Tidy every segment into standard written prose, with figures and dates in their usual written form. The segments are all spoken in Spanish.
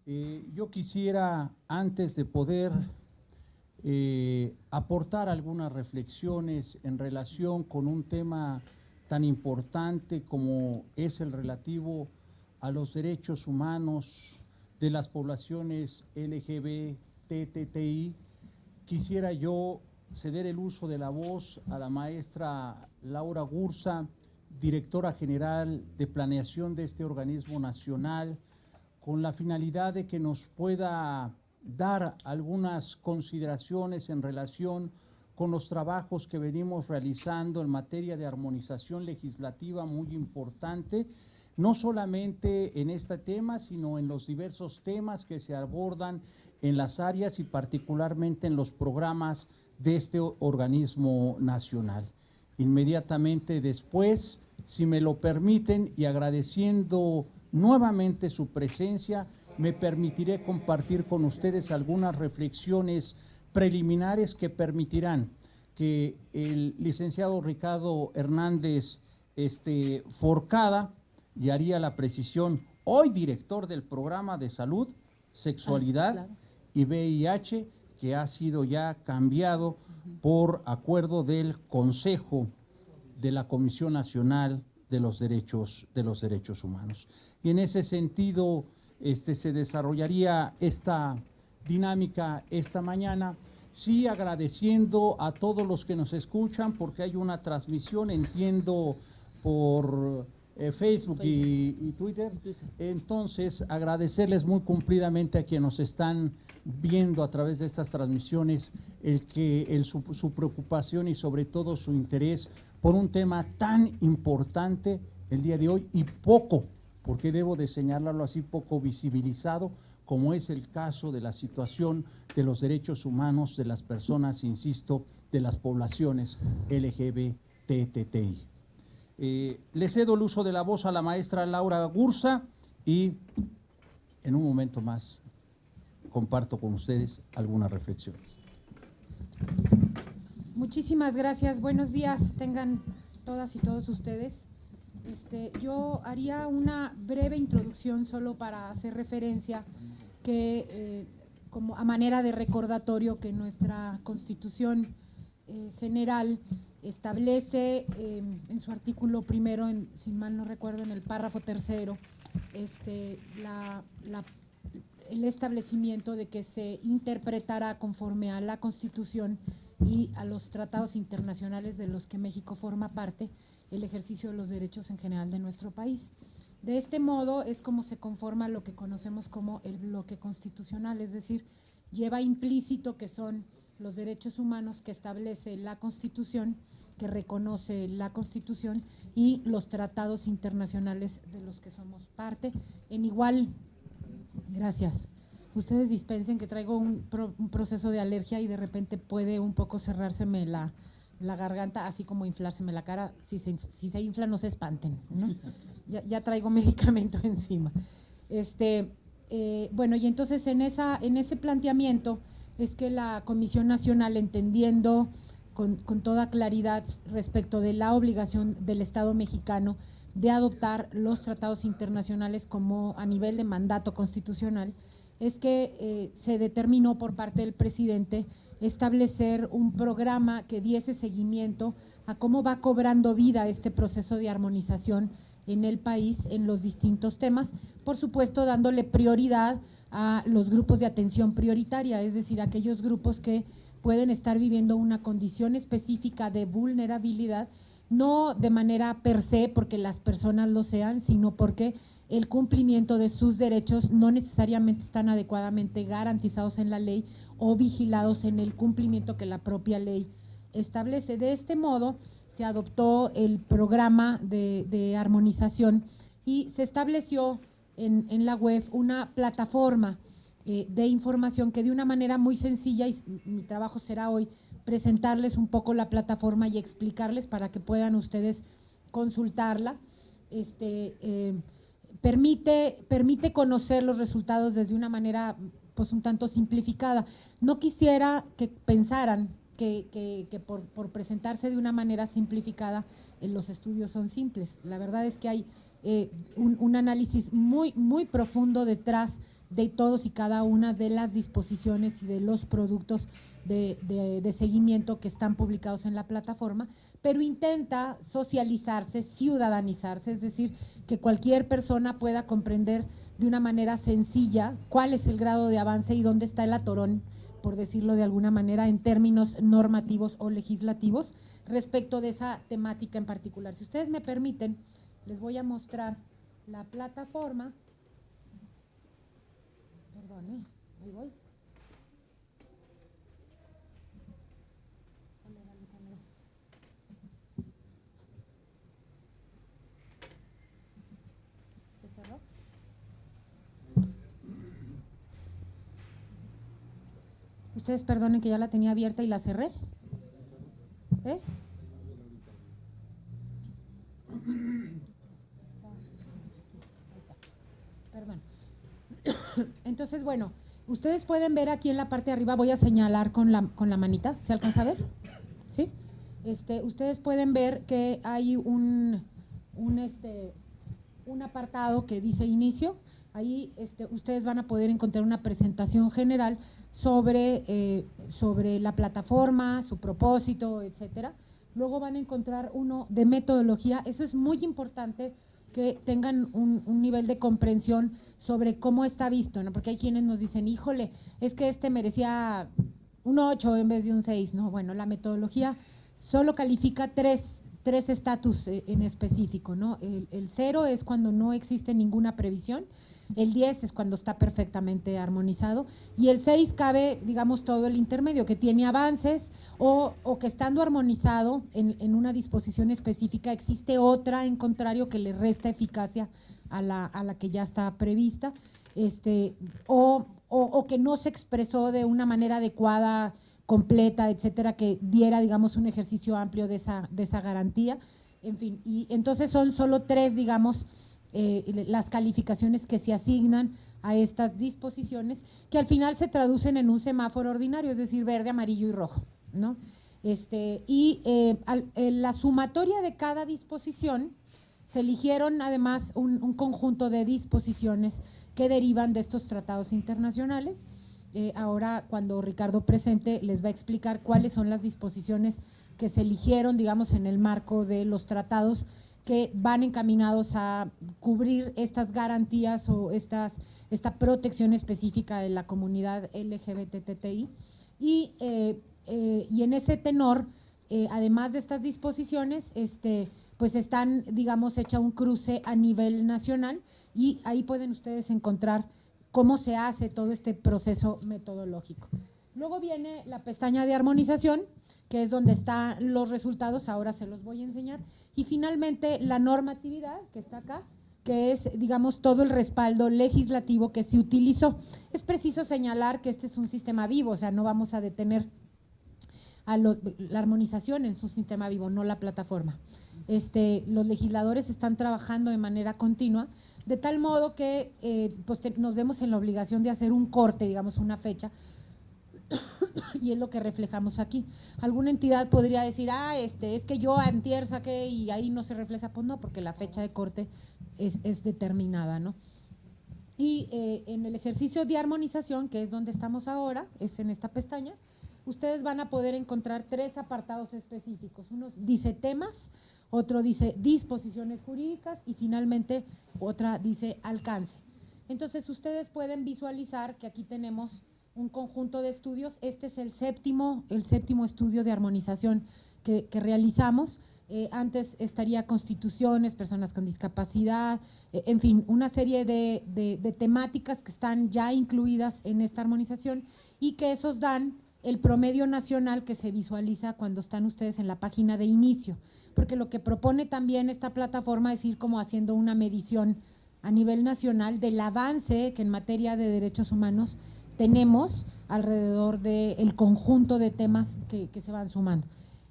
Yo quisiera, antes de poder aportar algunas reflexiones en relación con un tema tan importante como es el relativo a los derechos humanos de las poblaciones LGBTTI, quisiera yo ceder el uso de la voz a la maestra Laura Gursa, directora general de planeación de este organismo nacional, con la finalidad de que nos pueda dar algunas consideraciones en relación con los trabajos que venimos realizando en materia de armonización legislativa muy importante, no solamente en este tema, sino en los diversos temas que se abordan en las áreas y particularmente en los programas de este organismo nacional. Inmediatamente después, si me lo permiten y agradeciendo nuevamente su presencia, me permitiré compartir con ustedes algunas reflexiones preliminares que permitirán que el licenciado Ricardo Hernández Forcada, y haría la precisión, hoy director del programa de salud, sexualidad y VIH, que ha sido ya cambiado por acuerdo del Consejo de la Comisión Nacional de los Derechos Humanos. Y en ese sentido se desarrollaría esta dinámica esta mañana, sí agradeciendo a todos los que nos escuchan, porque hay una transmisión, entiendo, por Facebook y Twitter. Entonces, agradecerles muy cumplidamente a quienes nos están viendo a través de estas transmisiones su preocupación y sobre todo su interés por un tema tan importante el día de hoy y poco, porque debo de señalarlo así, poco visibilizado, como es el caso de la situación de los derechos humanos de las personas, insisto, de las poblaciones LGBTTI. Le cedo el uso de la voz a la maestra Laura Gursa y en un momento más comparto con ustedes algunas reflexiones. Muchísimas gracias, buenos días, tengan todas y todos ustedes. Yo haría una breve introducción solo para hacer referencia que, como a manera de recordatorio, que nuestra Constitución General establece en su artículo primero, si mal no recuerdo, en el párrafo tercero, el establecimiento de que se interpretará conforme a la Constitución y a los tratados internacionales de los que México forma parte, el ejercicio de los derechos en general de nuestro país. De este modo es como se conforma lo que conocemos como el bloque constitucional, es decir, lleva implícito que son los derechos humanos que establece la Constitución, que reconoce la Constitución, y los tratados internacionales de los que somos parte. En igual, gracias. Ustedes dispensen que traigo un proceso de alergia y de repente puede un poco cerrárseme la garganta, así como inflárseme la cara. Si se infla, no se espanten, ¿no? Ya traigo medicamento encima. Bueno, y entonces en ese planteamiento es que la Comisión Nacional, entendiendo con toda claridad respecto de la obligación del Estado mexicano de adoptar los tratados internacionales como a nivel de mandato constitucional, es que se determinó por parte del presidente establecer un programa que diese seguimiento a cómo va cobrando vida este proceso de armonización en el país en los distintos temas, por supuesto dándole prioridad a los grupos de atención prioritaria, es decir, aquellos grupos que pueden estar viviendo una condición específica de vulnerabilidad, no de manera per se porque las personas lo sean, sino porque el cumplimiento de sus derechos no necesariamente están adecuadamente garantizados en la ley o vigilados en el cumplimiento que la propia ley establece. De este modo se adoptó el programa de armonización y se estableció en la web una plataforma de información que de una manera muy sencilla, y mi trabajo será hoy presentarles un poco la plataforma y explicarles para que puedan ustedes consultarla. Permite conocer los resultados desde una manera pues un tanto simplificada. No quisiera que pensaran que por presentarse de una manera simplificada los estudios son simples. La verdad es que hay un análisis muy profundo detrás de todos y cada una de las disposiciones y de los productos de seguimiento que están publicados en la plataforma, pero intenta socializarse, ciudadanizarse, es decir, que cualquier persona pueda comprender de una manera sencilla cuál es el grado de avance y dónde está el atorón, por decirlo de alguna manera, en términos normativos o legislativos, respecto de esa temática en particular. Si ustedes me permiten, les voy a mostrar la plataforma. Perdón, ahí voy. ¿Se cerró? Ustedes perdonen que ya la tenía abierta y la cerré. ¿Eh? Perdón. Entonces, bueno, ustedes pueden ver aquí en la parte de arriba, voy a señalar con la manita, ¿se alcanza a ver? ¿Sí? Ustedes pueden ver que hay un apartado que dice inicio. Ahí ustedes van a poder encontrar una presentación general sobre la plataforma, su propósito, etcétera. Luego van a encontrar uno de metodología. Eso es muy importante, que tengan un nivel de comprensión sobre cómo está visto, ¿no? Porque hay quienes nos dicen, híjole, es que merecía un 8 en vez de un 6, ¿no? Bueno, la metodología solo califica tres estatus en específico, ¿no? El 0 es cuando no existe ninguna previsión, el 10 es cuando está perfectamente armonizado y el 6 cabe, digamos, todo el intermedio, que tiene avances o que estando armonizado en una disposición específica existe otra, en contrario, que le resta eficacia a la que ya está prevista, o que no se expresó de una manera adecuada, completa, etcétera, que diera, digamos, un ejercicio amplio de esa garantía, en fin. Y entonces son solo 3, digamos, las calificaciones que se asignan a estas disposiciones, que al final se traducen en un semáforo ordinario, es decir, verde, amarillo y rojo, ¿no? La sumatoria de cada disposición, se eligieron además un conjunto de disposiciones que derivan de estos tratados internacionales. Ahora, cuando Ricardo presente, les va a explicar cuáles son las disposiciones que se eligieron, digamos, en el marco de los tratados que van encaminados a cubrir estas garantías o esta protección específica de la comunidad LGBTTI. Y en ese tenor, además de estas disposiciones, pues están, digamos, hecha un cruce a nivel nacional y ahí pueden ustedes encontrar cómo se hace todo este proceso metodológico. Luego viene la pestaña de armonización, que es donde están los resultados, ahora se los voy a enseñar, y finalmente la normatividad, que está acá, que es, digamos, todo el respaldo legislativo que se utilizó. Es preciso señalar que este es un sistema vivo, o sea, no vamos a detener la armonización en su sistema vivo, no la plataforma. Los legisladores están trabajando de manera continua, de tal modo que pues nos vemos en la obligación de hacer un corte, digamos, una fecha, y es lo que reflejamos aquí. Alguna entidad podría decir, es que yo antier saqué y ahí no se refleja, pues no, porque la fecha de corte es determinada, ¿no? Y en el ejercicio de armonización, que es donde estamos ahora, es en esta pestaña, ustedes van a poder encontrar 3 apartados específicos. Uno dice temas, otro dice disposiciones jurídicas y finalmente otra dice alcance. Entonces ustedes pueden visualizar que aquí tenemos un conjunto de estudios. Este es el séptimo estudio de armonización que realizamos. Antes estaría constituciones, personas con discapacidad, en fin, una serie de temáticas que están ya incluidas en esta armonización y que esos dan el promedio nacional que se visualiza cuando están ustedes en la página de inicio, porque lo que propone también esta plataforma es ir como haciendo una medición a nivel nacional del avance que en materia de derechos humanos tenemos alrededor del conjunto de temas que se van sumando.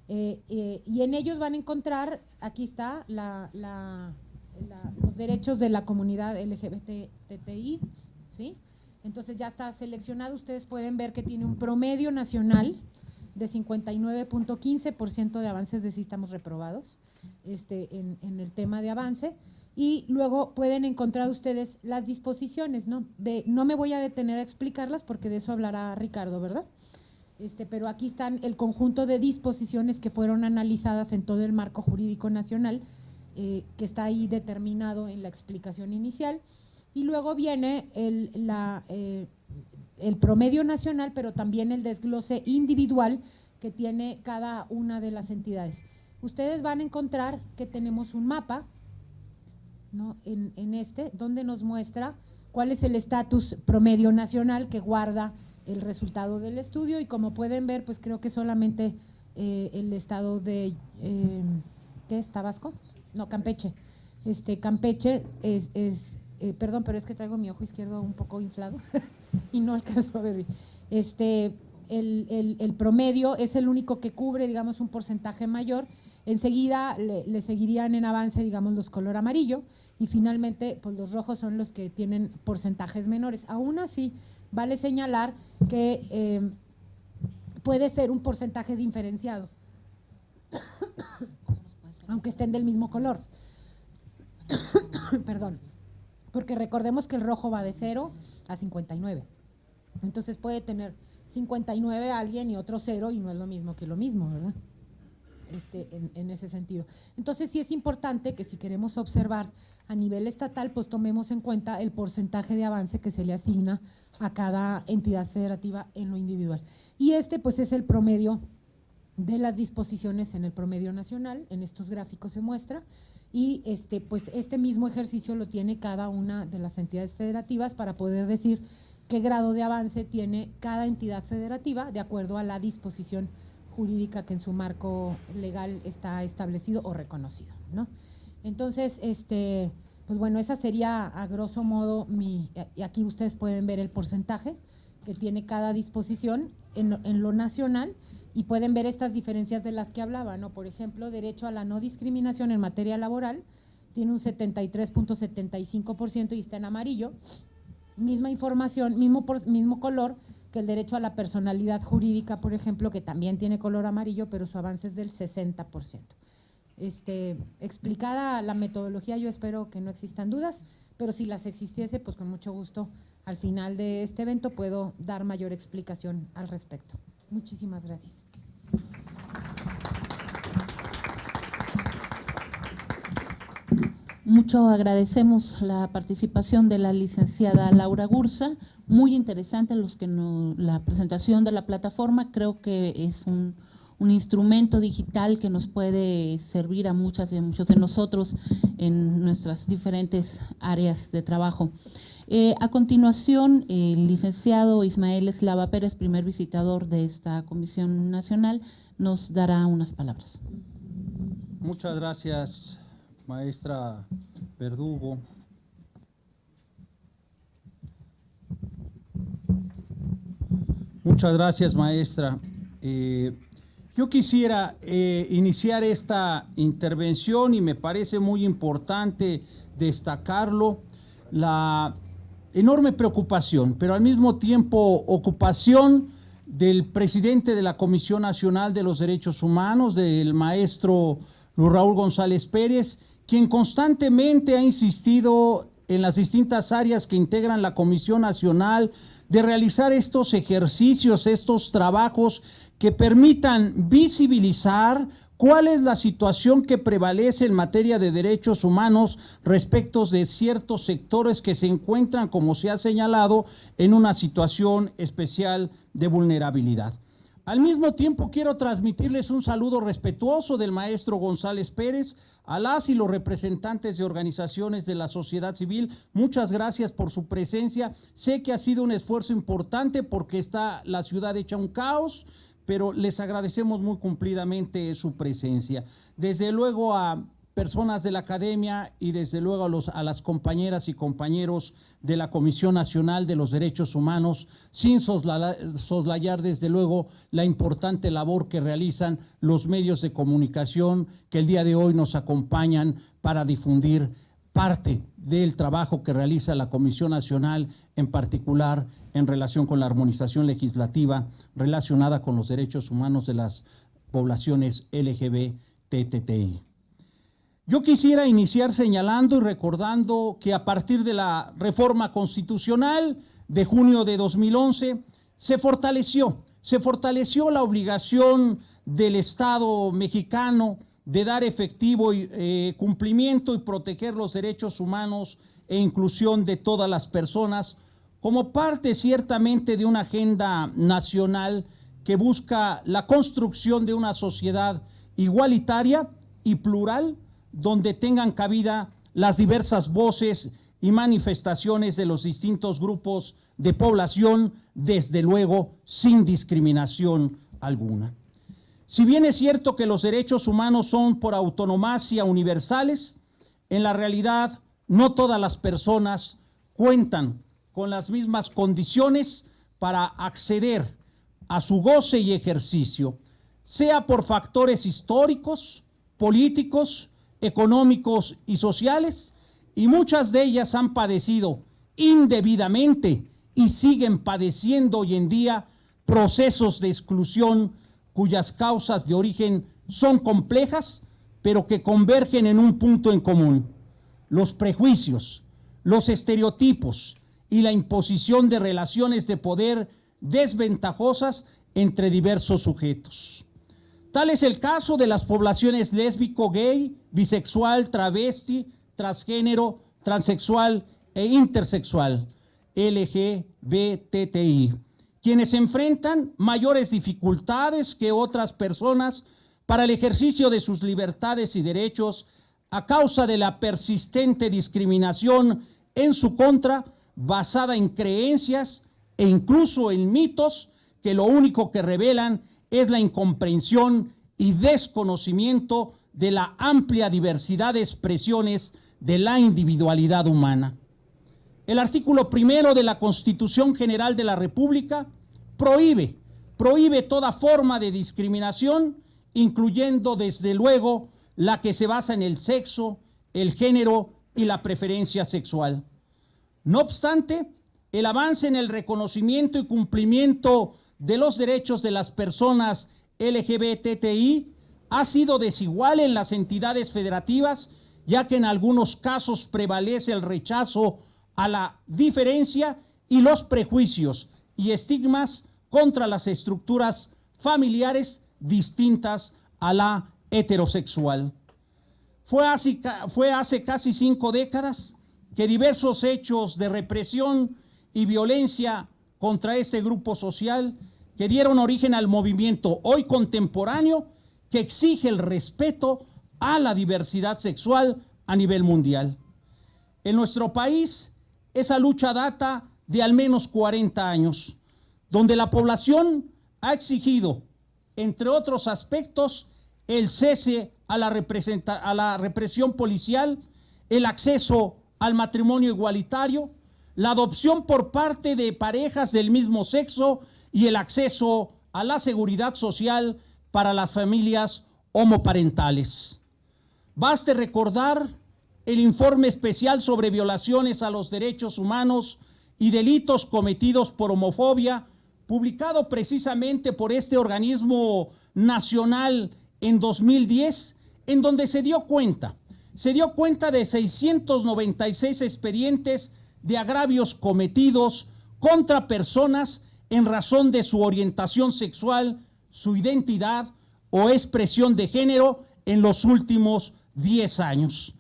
Y en ellos van a encontrar, aquí está, los derechos de la comunidad LGBTI, ¿sí? Entonces ya está seleccionado, ustedes pueden ver que tiene un promedio nacional de 59.15% de avances de sí estamos reprobados en el tema de avance. y luego pueden encontrar ustedes las disposiciones, ¿no? No me voy a detener a explicarlas porque de eso hablará Ricardo, ¿verdad? Pero aquí están el conjunto de disposiciones que fueron analizadas en todo el marco jurídico nacional, que está ahí determinado en la explicación inicial, y luego viene el promedio nacional, pero también el desglose individual que tiene cada una de las entidades. Ustedes van a encontrar que tenemos un mapa, ¿no? En donde nos muestra cuál es el estatus promedio nacional que guarda el resultado del estudio, y como pueden ver, pues creo que solamente el estado de, ¿qué es? ¿Tabasco? No, Campeche. Campeche perdón, pero es que traigo mi ojo izquierdo un poco inflado y no alcanzo a ver. El promedio es el único que cubre, digamos, un porcentaje mayor. Enseguida le seguirían en avance, digamos, los color amarillo, y finalmente, pues los rojos son los que tienen porcentajes menores. Aún así, vale señalar que puede ser un porcentaje diferenciado, aunque estén del mismo color. Perdón, porque recordemos que el rojo va de 0 a 59. Entonces puede tener 59 alguien y otro 0, y no es lo mismo que lo mismo, ¿verdad? En ese sentido. Entonces sí es importante que si queremos observar a nivel estatal, pues tomemos en cuenta el porcentaje de avance que se le asigna a cada entidad federativa en lo individual. Y pues es el promedio de las disposiciones en el promedio nacional. En estos gráficos se muestra, y pues este mismo ejercicio lo tiene cada una de las entidades federativas para poder decir qué grado de avance tiene cada entidad federativa de acuerdo a la disposición jurídica que en su marco legal está establecido o reconocido, ¿no? Entonces, pues bueno, esa sería a grosso modo y aquí ustedes pueden ver el porcentaje que tiene cada disposición en lo nacional, y pueden ver estas diferencias de las que hablaba, ¿no? Por ejemplo, derecho a la no discriminación en materia laboral tiene un 73.75% y está en amarillo. Misma información, mismo color que el derecho a la personalidad jurídica, por ejemplo, que también tiene color amarillo, pero su avance es del 60%. Explicada la metodología, yo espero que no existan dudas, pero si las existiese, pues con mucho gusto al final de este evento puedo dar mayor explicación al respecto. Muchísimas gracias. Mucho agradecemos la participación de la licenciada Laura Gursa. Muy interesante la presentación de la plataforma. Creo que es un instrumento digital que nos puede servir a muchos de nosotros en nuestras diferentes áreas de trabajo. A continuación, el licenciado Ismael Eslava Pérez, primer visitador de esta Comisión Nacional, nos dará unas palabras. Muchas gracias, maestra Verdugo. Muchas gracias, maestra. Yo quisiera iniciar esta intervención, y me parece muy importante destacarlo, la enorme preocupación, pero al mismo tiempo ocupación del presidente de la Comisión Nacional de los Derechos Humanos, del maestro Luis Raúl González Pérez, quien constantemente ha insistido en las distintas áreas que integran la Comisión Nacional de realizar estos ejercicios, estos trabajos que permitan visibilizar cuál es la situación que prevalece en materia de derechos humanos respecto de ciertos sectores que se encuentran, como se ha señalado, en una situación especial de vulnerabilidad. Al mismo tiempo, quiero transmitirles un saludo respetuoso del maestro González Pérez a las y los representantes de organizaciones de la sociedad civil. Muchas gracias por su presencia. Sé que ha sido un esfuerzo importante porque está la ciudad hecha un caos, pero les agradecemos muy cumplidamente su presencia. Desde luego a personas de la academia y desde luego a las compañeras y compañeros de la Comisión Nacional de los Derechos Humanos, sin soslayar desde luego la importante labor que realizan los medios de comunicación que el día de hoy nos acompañan para difundir parte del trabajo que realiza la Comisión Nacional, en particular en relación con la armonización legislativa relacionada con los derechos humanos de las poblaciones LGBTTI. Yo quisiera iniciar señalando y recordando que a partir de la reforma constitucional de junio de 2011 se fortaleció la obligación del Estado mexicano de dar efectivo cumplimiento y proteger los derechos humanos e inclusión de todas las personas como parte ciertamente de una agenda nacional que busca la construcción de una sociedad igualitaria y plural, donde tengan cabida las diversas voces y manifestaciones de los distintos grupos de población, desde luego sin discriminación alguna. Si bien es cierto que los derechos humanos son por autonomacia universales, en la realidad no todas las personas cuentan con las mismas condiciones para acceder a su goce y ejercicio, sea por factores históricos, políticos, económicos y sociales, y muchas de ellas han padecido indebidamente y siguen padeciendo hoy en día procesos de exclusión cuyas causas de origen son complejas, pero que convergen en un punto en común: los prejuicios, los estereotipos y la imposición de relaciones de poder desventajosas entre diversos sujetos. Tal es el caso de las poblaciones lésbico, gay, bisexual, travesti, transgénero, transexual e intersexual, LGBTI, quienes enfrentan mayores dificultades que otras personas para el ejercicio de sus libertades y derechos a causa de la persistente discriminación en su contra, basada en creencias e incluso en mitos que lo único que revelan es la incomprensión y desconocimiento de la amplia diversidad de expresiones de la individualidad humana. El artículo 1 de la Constitución General de la República prohíbe toda forma de discriminación, incluyendo desde luego la que se basa en el sexo, el género y la preferencia sexual. No obstante, el avance en el reconocimiento y cumplimiento de los derechos de las personas LGBTI ha sido desigual en las entidades federativas, ya que en algunos casos prevalece el rechazo a la diferencia y los prejuicios y estigmas contra las estructuras familiares distintas a la heterosexual. Fue hace casi 5 décadas que diversos hechos de represión y violencia contra este grupo social que dieron origen al movimiento hoy contemporáneo que exige el respeto a la diversidad sexual a nivel mundial. En nuestro país, esa lucha data de al menos 40 años, donde la población ha exigido, entre otros aspectos, el cese a la represión policial, el acceso al matrimonio igualitario, la adopción por parte de parejas del mismo sexo y el acceso a la seguridad social para las familias homoparentales. Baste recordar el informe especial sobre violaciones a los derechos humanos y delitos cometidos por homofobia, publicado precisamente por este organismo nacional en 2010, en donde se dio cuenta de 696 expedientes de agravios cometidos contra personas en razón de su orientación sexual, su identidad o expresión de género en los últimos 10 años,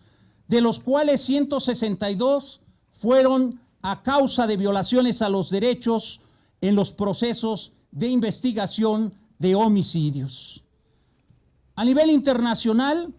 de los cuales 162 fueron a causa de violaciones a los derechos en los procesos de investigación de homicidios. A nivel internacional,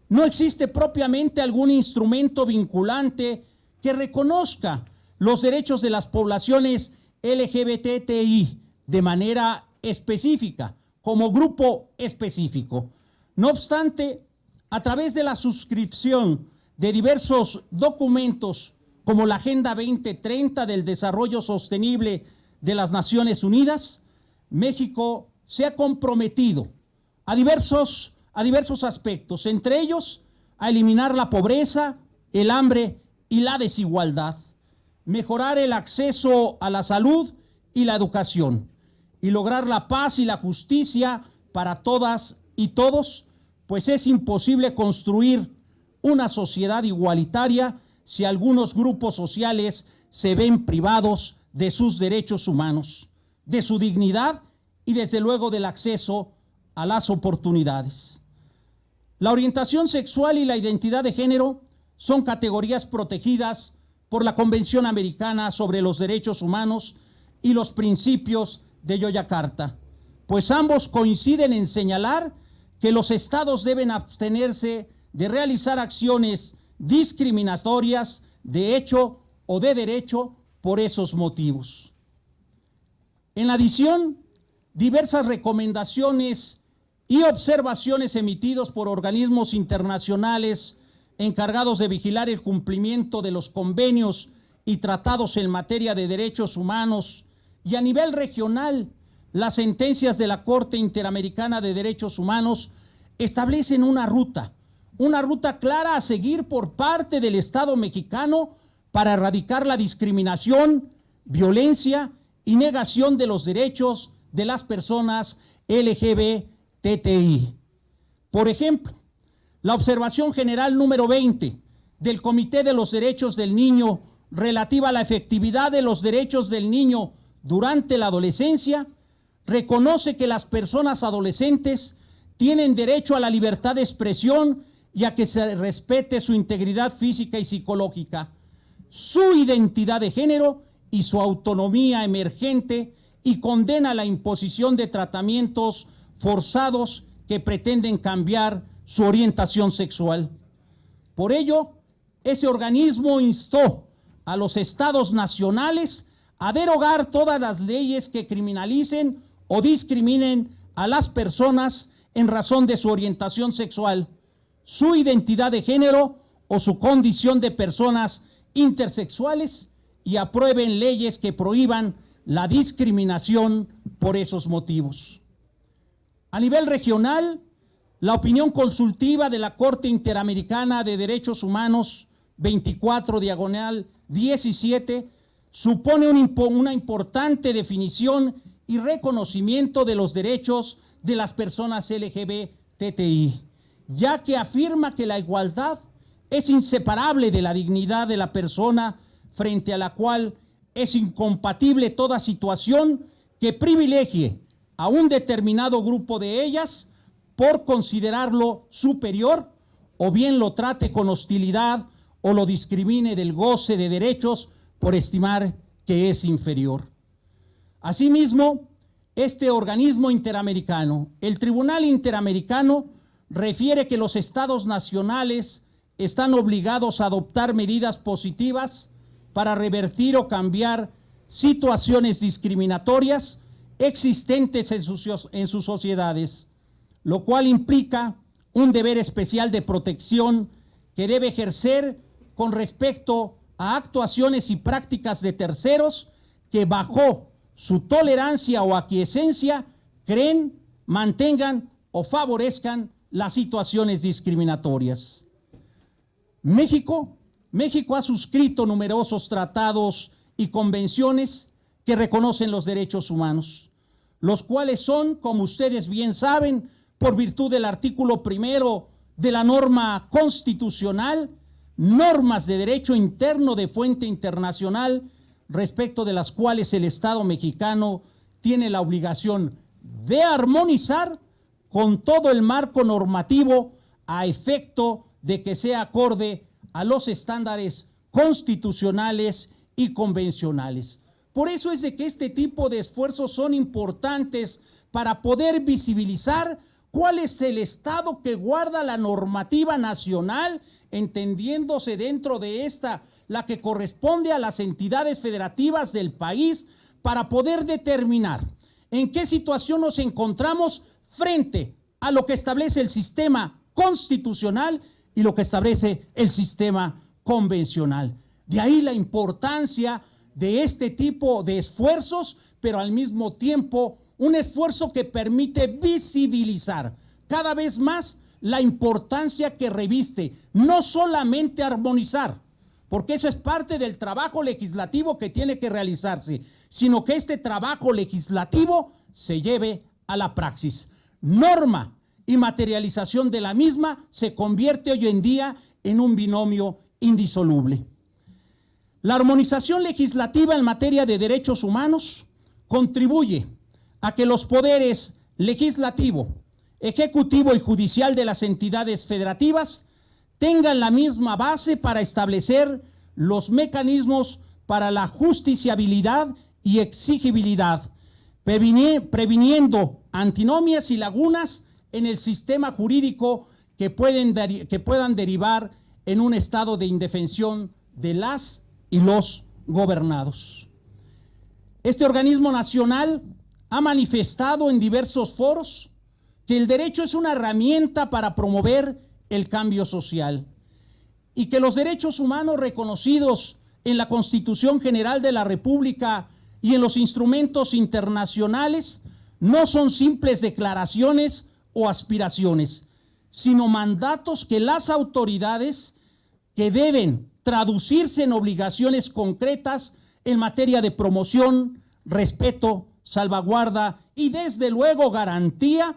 no existe propiamente algún instrumento vinculante que reconozca los derechos de las poblaciones LGBTI de manera específica, como grupo específico. No obstante, a través de la suscripción de diversos documentos como la Agenda 2030 del Desarrollo Sostenible de las Naciones Unidas, México se ha comprometido a diversos aspectos, entre ellos a eliminar la pobreza, el hambre y la desigualdad, mejorar el acceso a la salud y la educación y lograr la paz y la justicia para todas y todos, pues es imposible construir una sociedad igualitaria si algunos grupos sociales se ven privados de sus derechos humanos, de su dignidad y desde luego del acceso a las oportunidades. La orientación sexual y la identidad de género son categorías protegidas por la Convención Americana sobre los Derechos Humanos y los principios de Yogyakarta, pues ambos coinciden en señalar que los estados deben abstenerse de realizar acciones discriminatorias de hecho o de derecho por esos motivos. En adición, diversas recomendaciones y observaciones emitidos por organismos internacionales encargados de vigilar el cumplimiento de los convenios y tratados en materia de derechos humanos, y a nivel regional, las sentencias de la Corte Interamericana de Derechos Humanos establecen una ruta clara a seguir por parte del Estado mexicano para erradicar la discriminación, violencia y negación de los derechos de las personas LGBTI. Por ejemplo, la observación general número 20 del Comité de los Derechos del Niño relativa a la efectividad de los derechos del niño durante la adolescencia reconoce que las personas adolescentes tienen derecho a la libertad de expresión y a que se respete su integridad física y psicológica, su identidad de género y su autonomía emergente, y condena la imposición de tratamientos forzados que pretenden cambiar su orientación sexual. Por ello, ese organismo instó a los estados nacionales a derogar todas las leyes que criminalicen o discriminen a las personas en razón de su orientación sexual, su identidad de género o su condición de personas intersexuales, y aprueben leyes que prohíban la discriminación por esos motivos. A nivel regional, la opinión consultiva de la Corte Interamericana de Derechos Humanos 24/17 supone una importante definición y reconocimiento de los derechos de las personas LGBTI, ya que afirma que la igualdad es inseparable de la dignidad de la persona, frente a la cual es incompatible toda situación que privilegie a un determinado grupo de ellas por considerarlo superior, o bien lo trate con hostilidad o lo discrimine del goce de derechos por estimar que es inferior. Asimismo, este organismo interamericano, el Tribunal Interamericano, refiere que los estados nacionales están obligados a adoptar medidas positivas para revertir o cambiar situaciones discriminatorias existentes en sus sociedades, lo cual implica un deber especial de protección que debe ejercer con respecto a actuaciones y prácticas de terceros que, bajo su tolerancia o aquiescencia, creen, mantengan o favorezcan las situaciones discriminatorias. México ha suscrito numerosos tratados y convenciones que reconocen los derechos humanos, los cuales son, como ustedes bien saben, por virtud del artículo 1 de la norma constitucional, normas de derecho interno de fuente internacional, respecto de las cuales el Estado mexicano tiene la obligación de armonizar con todo el marco normativo a efecto de que sea acorde a los estándares constitucionales y convencionales. Por eso es de que este tipo de esfuerzos son importantes para poder visibilizar cuál es el estado que guarda la normativa nacional, entendiéndose dentro de esta la que corresponde a las entidades federativas del país, para poder determinar en qué situación nos encontramos frente a lo que establece el sistema constitucional y lo que establece el sistema convencional. De ahí la importancia de este tipo de esfuerzos, pero al mismo tiempo un esfuerzo que permite visibilizar cada vez más la importancia que reviste, no solamente armonizar, porque eso es parte del trabajo legislativo que tiene que realizarse, sino que este trabajo legislativo se lleve a la praxis. Norma y materialización de la misma se convierte hoy en día en un binomio indisoluble. La armonización legislativa en materia de derechos humanos contribuye a que los poderes legislativo, ejecutivo y judicial de las entidades federativas tengan la misma base para establecer los mecanismos para la justiciabilidad y exigibilidad, previniendo antinomias y lagunas en el sistema jurídico que puedan derivar en un estado de indefensión de las y los gobernados. Este organismo nacional ha manifestado en diversos foros que el derecho es una herramienta para promover el cambio social y que los derechos humanos reconocidos en la Constitución General de la República y en los instrumentos internacionales no son simples declaraciones o aspiraciones, sino mandatos que las autoridades que deben traducirse en obligaciones concretas en materia de promoción, respeto, salvaguarda y desde luego garantía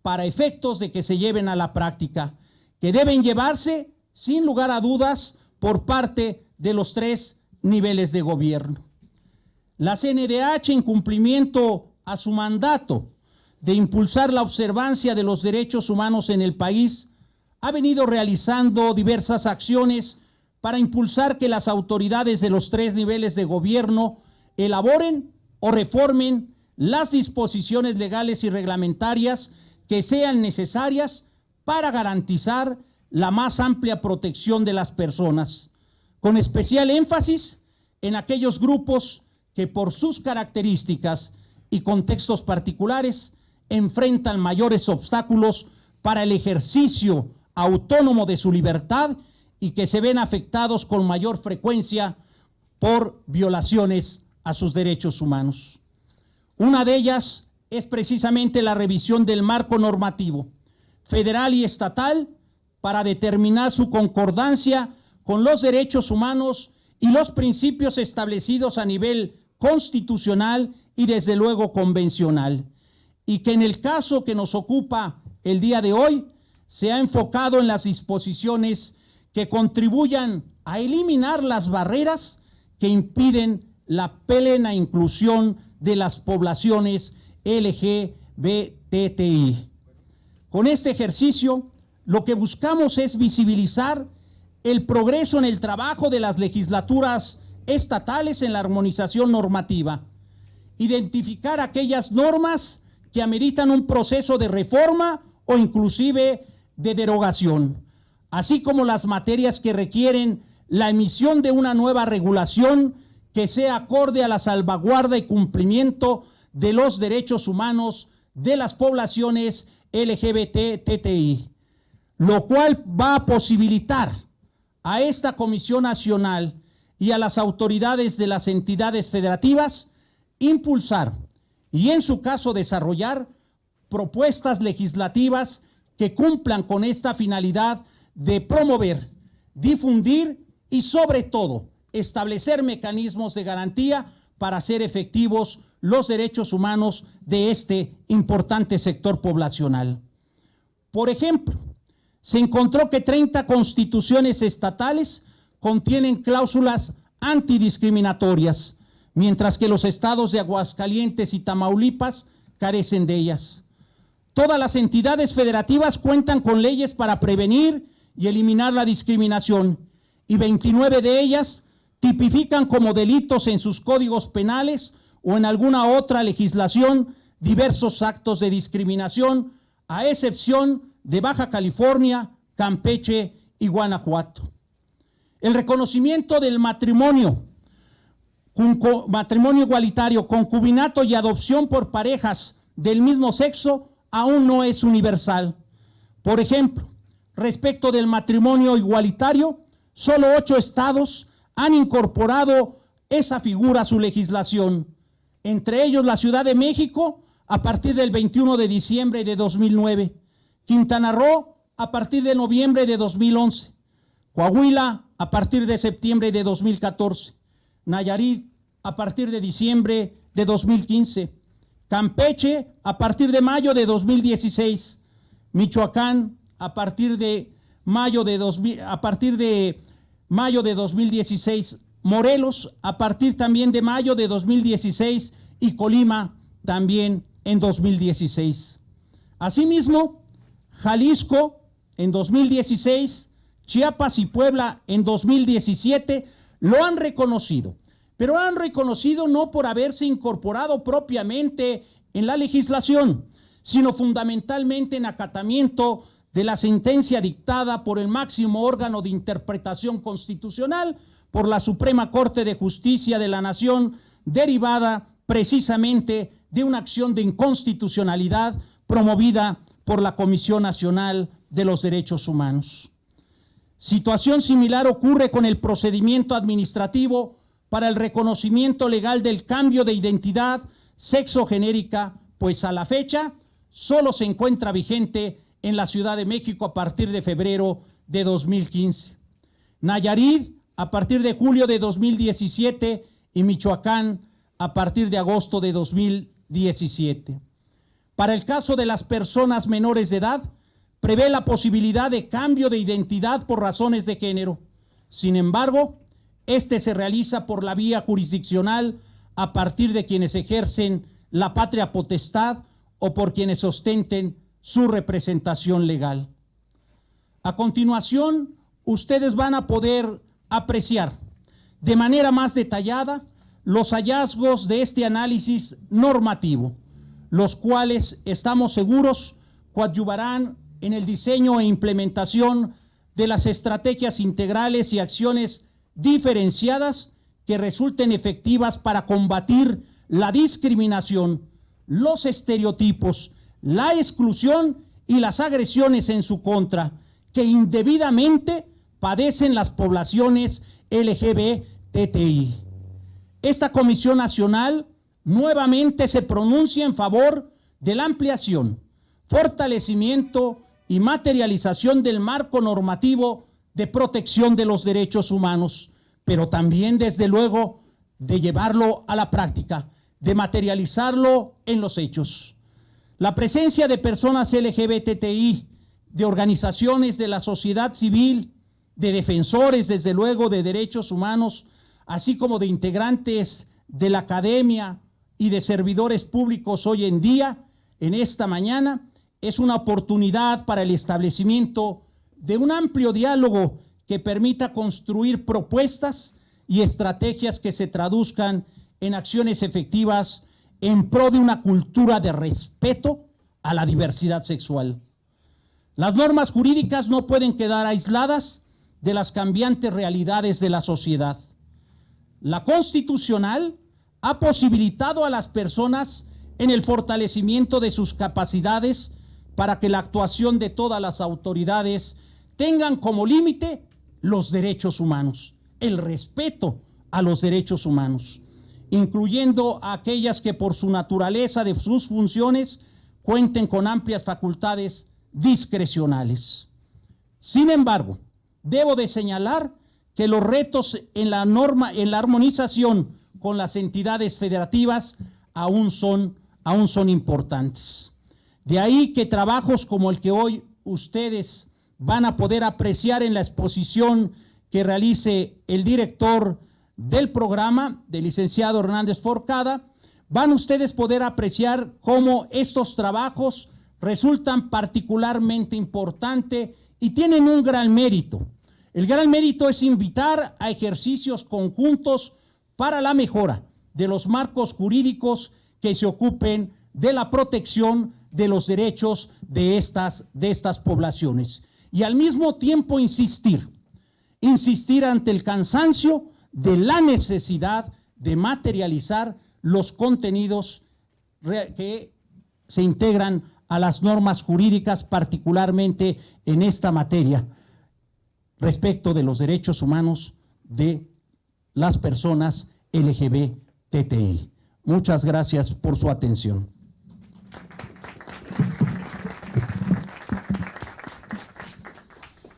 para efectos de que se lleven a la práctica, que deben llevarse sin lugar a dudas por parte de los 3 niveles de gobierno. La CNDH, en cumplimiento a su mandato de impulsar la observancia de los derechos humanos en el país, ha venido realizando diversas acciones para impulsar que las autoridades de los 3 niveles de gobierno elaboren o reformen las disposiciones legales y reglamentarias que sean necesarias para garantizar la más amplia protección de las personas, con especial énfasis en aquellos grupos que por sus características y contextos particulares enfrentan mayores obstáculos para el ejercicio autónomo de su libertad y que se ven afectados con mayor frecuencia por violaciones a sus derechos humanos. Una de ellas es precisamente la revisión del marco normativo federal y estatal para determinar su concordancia con los derechos humanos y los principios establecidos a nivel constitucional y desde luego convencional, y que en el caso que nos ocupa el día de hoy se ha enfocado en las disposiciones que contribuyan a eliminar las barreras que impiden la plena inclusión de las poblaciones LGBTI. Con este ejercicio, lo que buscamos es visibilizar el progreso en el trabajo de las legislaturas estatales en la armonización normativa, identificar aquellas normas que ameritan un proceso de reforma o inclusive de derogación, así como las materias que requieren la emisión de una nueva regulación que sea acorde a la salvaguarda y cumplimiento de los derechos humanos de las poblaciones LGBTI, lo cual va a posibilitar a esta Comisión Nacional y a las autoridades de las entidades federativas impulsar y en su caso desarrollar propuestas legislativas que cumplan con esta finalidad de promover, difundir y sobre todo establecer mecanismos de garantía para hacer efectivos los derechos humanos de este importante sector poblacional. Por ejemplo, se encontró que 30 constituciones estatales contienen cláusulas antidiscriminatorias, mientras que los estados de Aguascalientes y Tamaulipas carecen de ellas. Todas las entidades federativas cuentan con leyes para prevenir y eliminar la discriminación, y 29 de ellas tipifican como delitos en sus códigos penales o en alguna otra legislación diversos actos de discriminación, a excepción de Baja California, Campeche y Guanajuato. El reconocimiento del matrimonio igualitario, concubinato y adopción por parejas del mismo sexo aún no es universal. Por ejemplo, respecto del matrimonio igualitario, solo 8 estados han incorporado esa figura a su legislación, entre ellos la Ciudad de México a partir del 21 de diciembre de 2009, Quintana Roo a partir de noviembre de 2011, Coahuila a partir de septiembre de 2014, Nayarit a partir de diciembre de 2015, Campeche a partir de mayo de 2016, Michoacán, a partir de mayo de 2016, Morelos, a partir también de mayo de 2016, y Colima también en 2016. Asimismo, Jalisco en 2016, Chiapas y Puebla en 2017 lo han reconocido, pero han reconocido no por haberse incorporado propiamente en la legislación, sino fundamentalmente en acatamiento de la sentencia dictada por el máximo órgano de interpretación constitucional, por la Suprema Corte de Justicia de la Nación, derivada precisamente de una acción de inconstitucionalidad promovida por la Comisión Nacional de los Derechos Humanos. Situación similar ocurre con el procedimiento administrativo para el reconocimiento legal del cambio de identidad sexogenérica, pues a la fecha solo se encuentra vigente en la Ciudad de México a partir de febrero de 2015. Nayarit a partir de julio de 2017 y Michoacán a partir de agosto de 2017. Para el caso de las personas menores de edad, prevé la posibilidad de cambio de identidad por razones de género. Sin embargo, este se realiza por la vía jurisdiccional a partir de quienes ejercen la patria potestad o por quienes ostenten su representación legal. A continuación, ustedes van a poder apreciar de manera más detallada los hallazgos de este análisis normativo, los cuales estamos seguros coadyuvarán en el diseño e implementación de las estrategias integrales y acciones diferenciadas que resulten efectivas para combatir la discriminación, los estereotipos, la exclusión y las agresiones en su contra que indebidamente padecen las poblaciones LGBTI. Esta Comisión Nacional nuevamente se pronuncia en favor de la ampliación, fortalecimiento y materialización del marco normativo de protección de los derechos humanos, pero también, desde luego, de llevarlo a la práctica, de materializarlo en los hechos. La presencia de personas LGBTI, de organizaciones de la sociedad civil, de defensores, desde luego, de derechos humanos, así como de integrantes de la academia y de servidores públicos hoy en día, en esta mañana, es una oportunidad para el establecimiento de un amplio diálogo que permita construir propuestas y estrategias que se traduzcan en acciones efectivas en pro de una cultura de respeto a la diversidad sexual. Las normas jurídicas no pueden quedar aisladas de las cambiantes realidades de la sociedad. La constitucional ha posibilitado a las personas en el fortalecimiento de sus capacidades para que la actuación de todas las autoridades tengan como límite los derechos humanos, el respeto a los derechos humanos, incluyendo a aquellas que por su naturaleza de sus funciones cuenten con amplias facultades discrecionales. Sin embargo, debo de señalar que los retos en la armonización con las entidades federativas aún son importantes. De ahí que trabajos como el que hoy ustedes van a poder apreciar en la exposición que realice el director del programa, del licenciado Hernández Forcada, van ustedes poder apreciar cómo estos trabajos resultan particularmente importantes y tienen un gran mérito. El gran mérito es invitar a ejercicios conjuntos para la mejora de los marcos jurídicos que se ocupen de la protección de los derechos de estas poblaciones. Y al mismo tiempo insistir ante el cansancio de la necesidad de materializar los contenidos que se integran a las normas jurídicas, particularmente en esta materia, respecto de los derechos humanos de las personas LGBTI. Muchas gracias por su atención.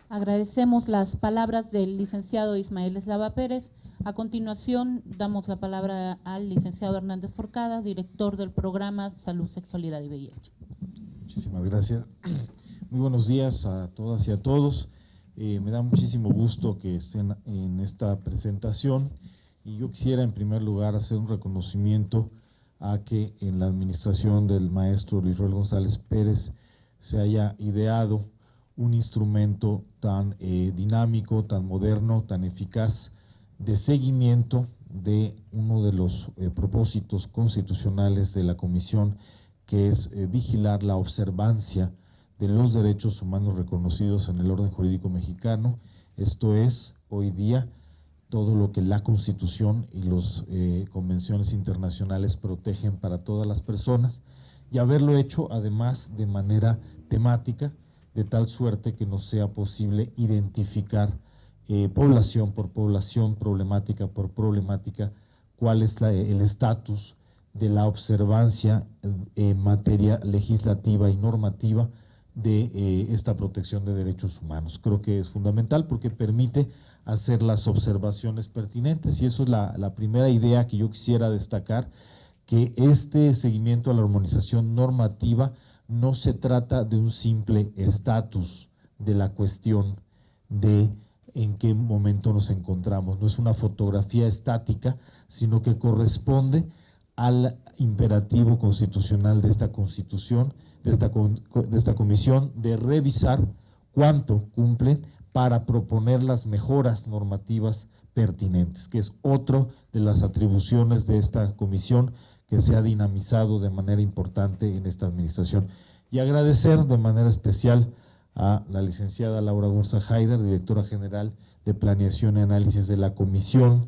Agradecemos las palabras del licenciado Ismael Eslava Pérez. A continuación, damos la palabra al licenciado Hernández Forcada, director del programa Salud, Sexualidad y VIH. Muchísimas gracias. Muy buenos días a todas y a todos. Me da muchísimo gusto que estén en esta presentación y yo quisiera en primer lugar hacer un reconocimiento a que en la administración del maestro Luis Roel González Pérez se haya ideado un instrumento tan dinámico, tan moderno, tan eficaz de seguimiento de uno de los propósitos constitucionales de la Comisión, que es vigilar la observancia de los derechos humanos reconocidos en el orden jurídico mexicano. Esto es, hoy día, todo lo que la Constitución y las convenciones internacionales protegen para todas las personas, y haberlo hecho además de manera temática, de tal suerte que nos sea posible identificar población por población, problemática por problemática, cuál es el estatus de la observancia en materia legislativa y normativa de esta protección de derechos humanos. Creo que es fundamental porque permite hacer las observaciones pertinentes, y eso es la primera idea que yo quisiera destacar, que este seguimiento a la armonización normativa no se trata de un simple estatus de la cuestión de en qué momento nos encontramos, no es una fotografía estática, sino que corresponde al imperativo constitucional de esta Constitución, de esta comisión, de revisar cuánto cumplen para proponer las mejoras normativas pertinentes, que es otro de las atribuciones de esta comisión que se ha dinamizado de manera importante en esta administración. Y agradecer de manera especial a la licenciada Laura Gursa Haider, directora general de Planeación y Análisis de la Comisión,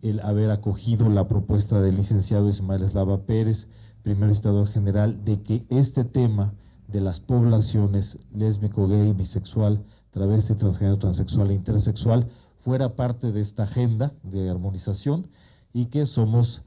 el haber acogido la propuesta del licenciado Ismael Eslava Pérez, primer Visitador General, de que este tema de las poblaciones lésbico, gay, bisexual, travesti, transgénero, transexual e intersexual fuera parte de esta agenda de armonización, y que somos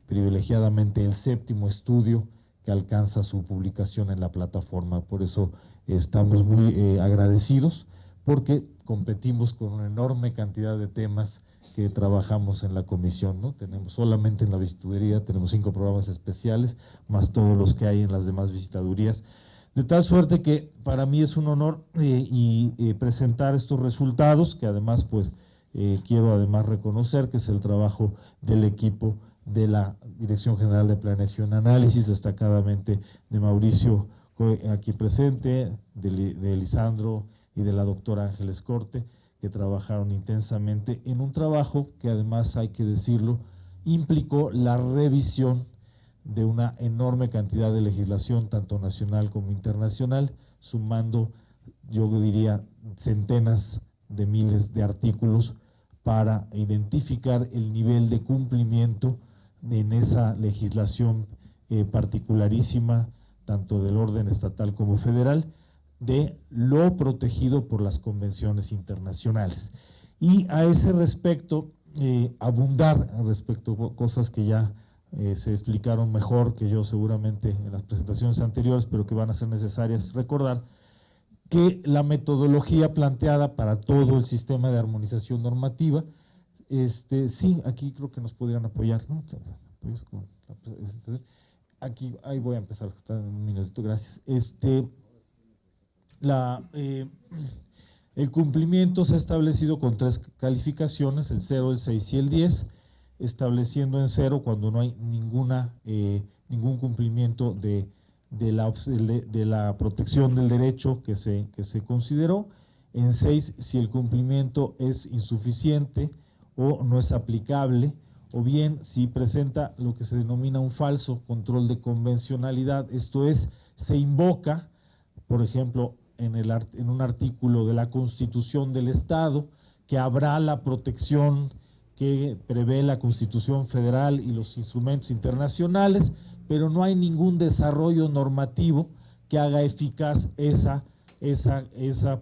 privilegiadamente el 7º estudio que alcanza su publicación en la plataforma. Por eso estamos muy agradecidos, porque competimos con una enorme cantidad de temas que trabajamos en la comisión, ¿no? Tenemos solamente en la visitaduría, tenemos 5 programas especiales, más todos los que hay en las demás visitadurías, de tal suerte que para mí es un honor presentar estos resultados, que además pues quiero además reconocer que es el trabajo del equipo de la Dirección General de Planeación y Análisis, destacadamente de Mauricio aquí presente, de Lisandro y de la doctora Ángeles Corte, que trabajaron intensamente en un trabajo que además, hay que decirlo, implicó la revisión de una enorme cantidad de legislación, tanto nacional como internacional, sumando, yo diría, centenas de miles de artículos para identificar el nivel de cumplimiento en esa legislación particularísima, tanto del orden estatal como federal, de lo protegido por las convenciones internacionales. Y a ese respecto, abundar respecto a cosas que ya se explicaron mejor que yo seguramente en las presentaciones anteriores, pero que van a ser necesarias recordar, que la metodología planteada para todo el sistema de armonización normativa, sí, aquí creo que nos podrían apoyar, ¿no? Aquí, ahí voy a empezar en un minutito, gracias. El cumplimiento se ha establecido con 3 calificaciones, el 0, el 6 y el 10, estableciendo en 0 cuando no hay ningún cumplimiento de la protección del derecho que se consideró, en 6 si el cumplimiento es insuficiente o no es aplicable, o bien si presenta lo que se denomina un falso control de convencionalidad, esto es, se invoca, por ejemplo, en un artículo de la Constitución del Estado, que habrá la protección que prevé la Constitución Federal y los instrumentos internacionales, pero no hay ningún desarrollo normativo que haga eficaz esa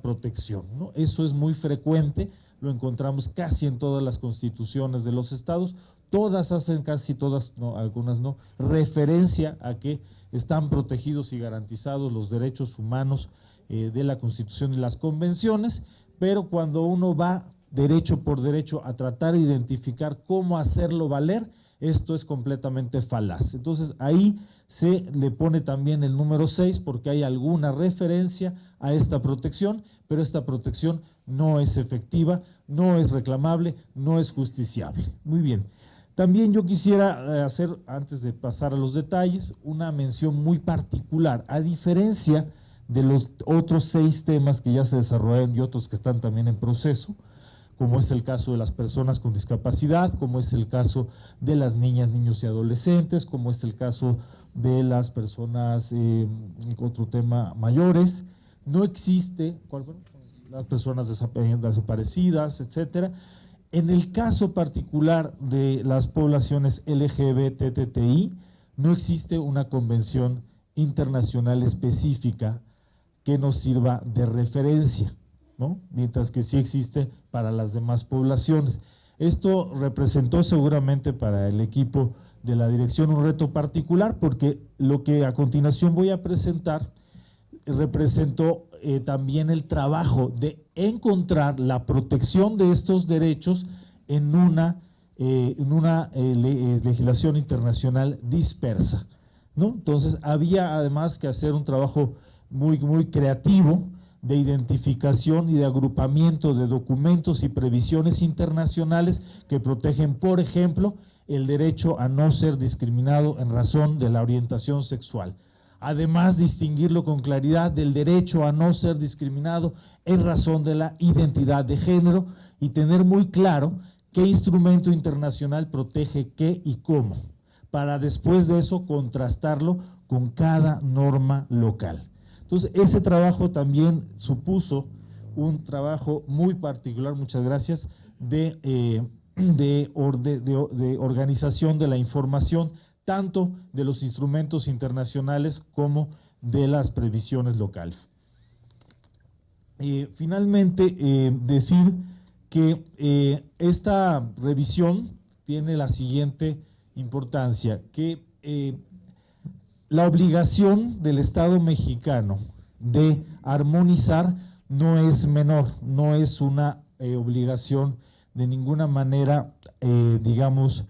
protección, ¿no? Eso es muy frecuente, lo encontramos casi en todas las constituciones de los estados, todas hacen, casi todas, no, algunas no, referencia a que están protegidos y garantizados los derechos humanos de la Constitución y las convenciones, pero cuando uno va derecho por derecho a tratar de identificar cómo hacerlo valer, Esto es completamente falaz. Entonces ahí se le pone también el número 6 porque hay alguna referencia a esta protección, pero esta protección no es efectiva, no es reclamable, no es justiciable. Muy bien. También yo quisiera hacer, antes de pasar a los detalles, una mención muy particular, a diferencia de los otros 6 temas que ya se desarrollaron y otros que están también en proceso, como es el caso de las personas con discapacidad, como es el caso de las niñas, niños y adolescentes, como es el caso de las personas, otro tema, mayores. No existe, ¿cuál fue? Las personas desaparecidas, etcétera. En el caso particular de las poblaciones LGBTTI, no existe una convención internacional específica que nos sirva de referencia, ¿no? Mientras que sí existe para las demás poblaciones. Esto representó seguramente para el equipo de la dirección un reto particular, porque lo que a continuación voy a presentar representó también el trabajo de encontrar la protección de estos derechos en una legislación internacional dispersa, ¿no? Entonces había además que hacer un trabajo muy creativo de identificación y de agrupamiento de documentos y previsiones internacionales que protegen, por ejemplo, el derecho a no ser discriminado en razón de la orientación sexual. Además, distinguirlo con claridad del derecho a no ser discriminado en razón de la identidad de género y tener muy claro qué instrumento internacional protege qué y cómo, para después de eso contrastarlo con cada norma local. Entonces, ese trabajo también supuso un trabajo muy particular, muchas gracias, de organización de la información, tanto de los instrumentos internacionales como de las previsiones locales. Finalmente, decir que esta revisión tiene la siguiente importancia, que la obligación del Estado mexicano de armonizar no es menor, no es una obligación de ninguna manera, digamos,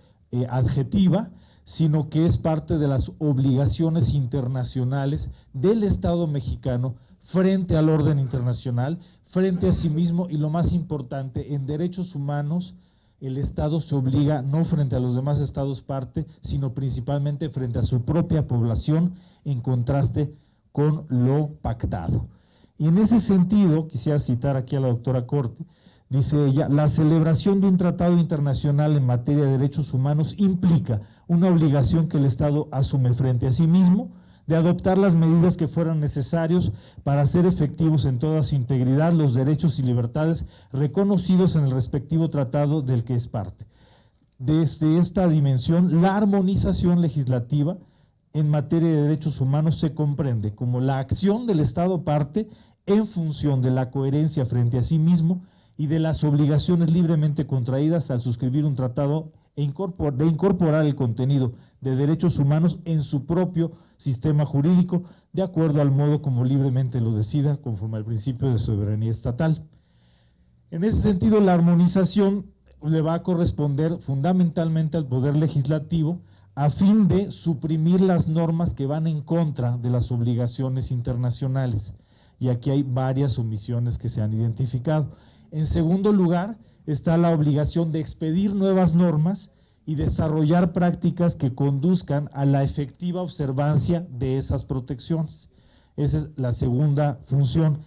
adjetiva, sino que es parte de las obligaciones internacionales del Estado mexicano frente al orden internacional, frente a sí mismo y lo más importante, en derechos humanos, el Estado se obliga no frente a los demás Estados parte, sino principalmente frente a su propia población en contraste con lo pactado. Y en ese sentido, quisiera citar aquí a la doctora Corte, dice ella, la celebración de un tratado internacional en materia de derechos humanos implica una obligación que el Estado asume frente a sí mismo de adoptar las medidas que fueran necesarios para hacer efectivos en toda su integridad los derechos y libertades reconocidos en el respectivo tratado del que es parte. Desde esta dimensión, la armonización legislativa en materia de derechos humanos se comprende como la acción del Estado parte en función de la coherencia frente a sí mismo y de las obligaciones libremente contraídas al suscribir un tratado de incorporar el contenido de derechos humanos en su propio sistema jurídico, de acuerdo al modo como libremente lo decida, conforme al principio de soberanía estatal. En ese sentido, la armonización le va a corresponder fundamentalmente al Poder Legislativo a fin de suprimir las normas que van en contra de las obligaciones internacionales. Y aquí hay varias omisiones que se han identificado. En segundo lugar, está la obligación de expedir nuevas normas y desarrollar prácticas que conduzcan a la efectiva observancia de esas protecciones. Esa es la segunda función.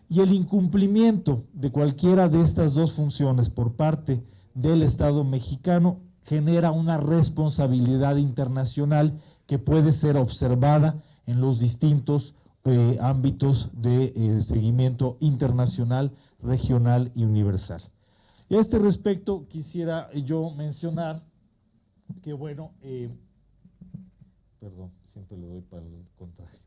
Y el incumplimiento de cualquiera de estas dos funciones por parte del Estado mexicano genera una responsabilidad internacional que puede ser observada en los distintos ámbitos de seguimiento internacional, regional y universal. Y a este respecto quisiera yo mencionar que bueno, perdón, siempre le doy para el contrario,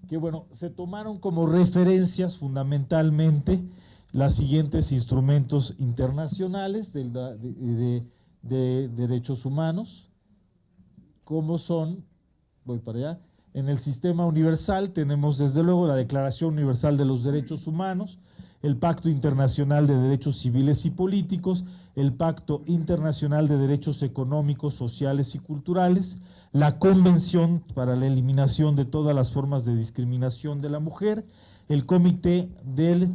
que bueno, se tomaron como referencias fundamentalmente los siguientes instrumentos internacionales de derechos humanos, como son, voy para allá, en el sistema universal tenemos desde luego la Declaración Universal de los Derechos Humanos, el Pacto Internacional de Derechos Civiles y Políticos, el Pacto Internacional de Derechos Económicos, Sociales y Culturales, la Convención para la Eliminación de todas las formas de discriminación de la mujer, el Comité del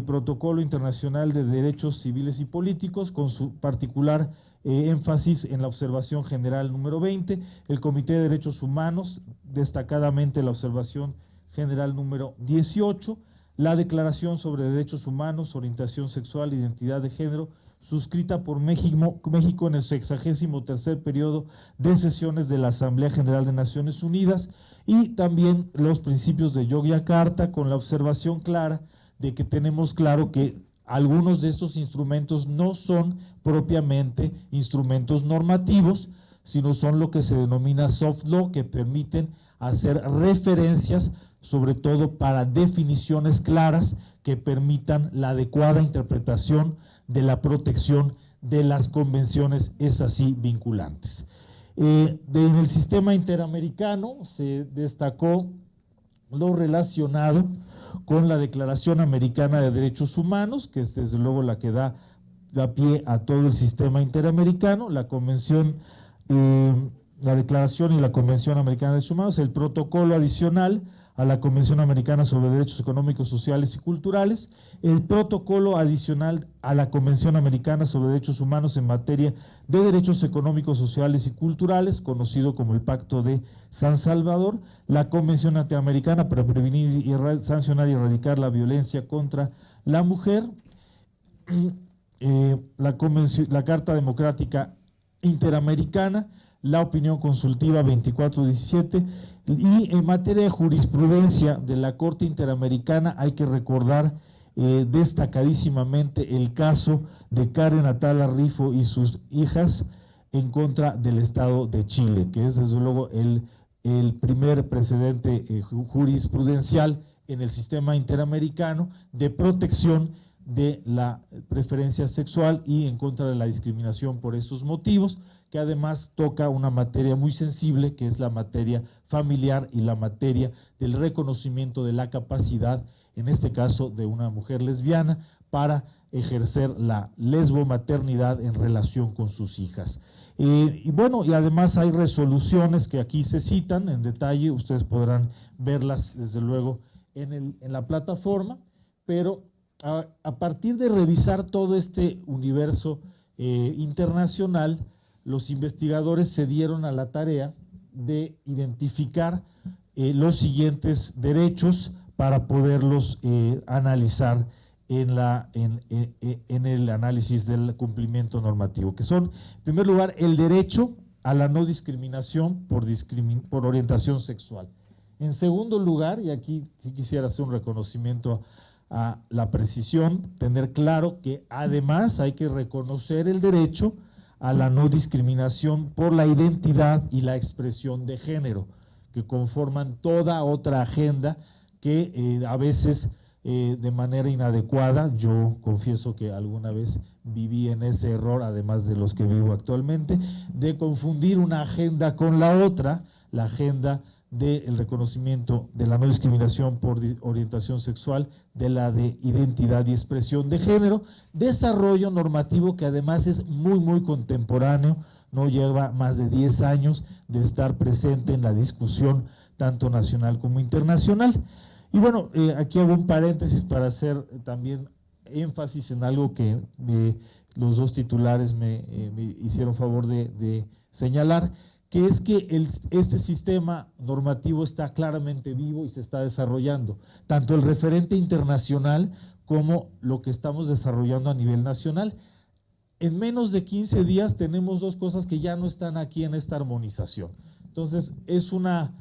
Protocolo Internacional de Derechos Civiles y Políticos, con su particular énfasis en la observación general número 20, el Comité de Derechos Humanos, destacadamente la observación general número 18, la Declaración sobre Derechos Humanos, Orientación Sexual e Identidad de Género, suscrita por México en el 63º periodo de sesiones de la Asamblea General de Naciones Unidas, y también los principios de Yogyakarta, con la observación clara de que tenemos claro que algunos de estos instrumentos no son propiamente instrumentos normativos, sino son lo que se denomina soft law, que permiten hacer referencias, sobre todo para definiciones claras que permitan la adecuada interpretación de la protección de las convenciones, es así, vinculantes. En el sistema interamericano se destacó lo relacionado con la Declaración Americana de Derechos Humanos, que es desde luego la que da pie a todo el sistema interamericano, la Convención, la Declaración y la Convención Americana de Derechos Humanos, el protocolo adicional a la Convención Americana sobre Derechos Económicos, Sociales y Culturales, el protocolo adicional a la Convención Americana sobre Derechos Humanos en materia de derechos económicos, sociales y culturales, conocido como el Pacto de San Salvador, la Convención Interamericana para prevenir y sancionar y erradicar la violencia contra la mujer, la Carta Democrática Interamericana, la opinión consultiva 2417, y en materia de jurisprudencia de la Corte Interamericana hay que recordar destacadísimamente el caso de Karen Atala Rifo y sus hijas en contra del Estado de Chile, que es desde luego el primer precedente jurisprudencial en el sistema interamericano de protección de la preferencia sexual y en contra de la discriminación por estos motivos, que además toca una materia muy sensible, que es la materia familiar y la materia del reconocimiento de la capacidad, en este caso de una mujer lesbiana, para ejercer la lesbomaternidad en relación con sus hijas. Y bueno, y además hay resoluciones que aquí se citan en detalle, ustedes podrán verlas desde luego en la plataforma, pero a partir de revisar todo este universo internacional, los investigadores se dieron a la tarea de identificar los siguientes derechos para poderlos analizar en el análisis del cumplimiento normativo, que son, en primer lugar, el derecho a la no discriminación por orientación sexual. En segundo lugar, y aquí sí quisiera hacer un reconocimiento a la precisión, tener claro que además hay que reconocer el derecho a la no discriminación por la identidad y la expresión de género, que conforman toda otra agenda que a veces de manera inadecuada, yo confieso que alguna vez viví en ese error, además de los que vivo actualmente, de confundir una agenda con la otra, la agenda del reconocimiento de la no discriminación por orientación sexual, de la de identidad y expresión de género, desarrollo normativo que además es muy contemporáneo, no lleva más de 10 años de estar presente en la discusión tanto nacional como internacional. Y bueno, aquí hago un paréntesis para hacer también énfasis en algo que los dos titulares me hicieron favor de señalar, que es que este sistema normativo está claramente vivo y se está desarrollando, tanto el referente internacional como lo que estamos desarrollando a nivel nacional. En menos de 15 días tenemos dos cosas que ya no están aquí en esta armonización. Entonces, es una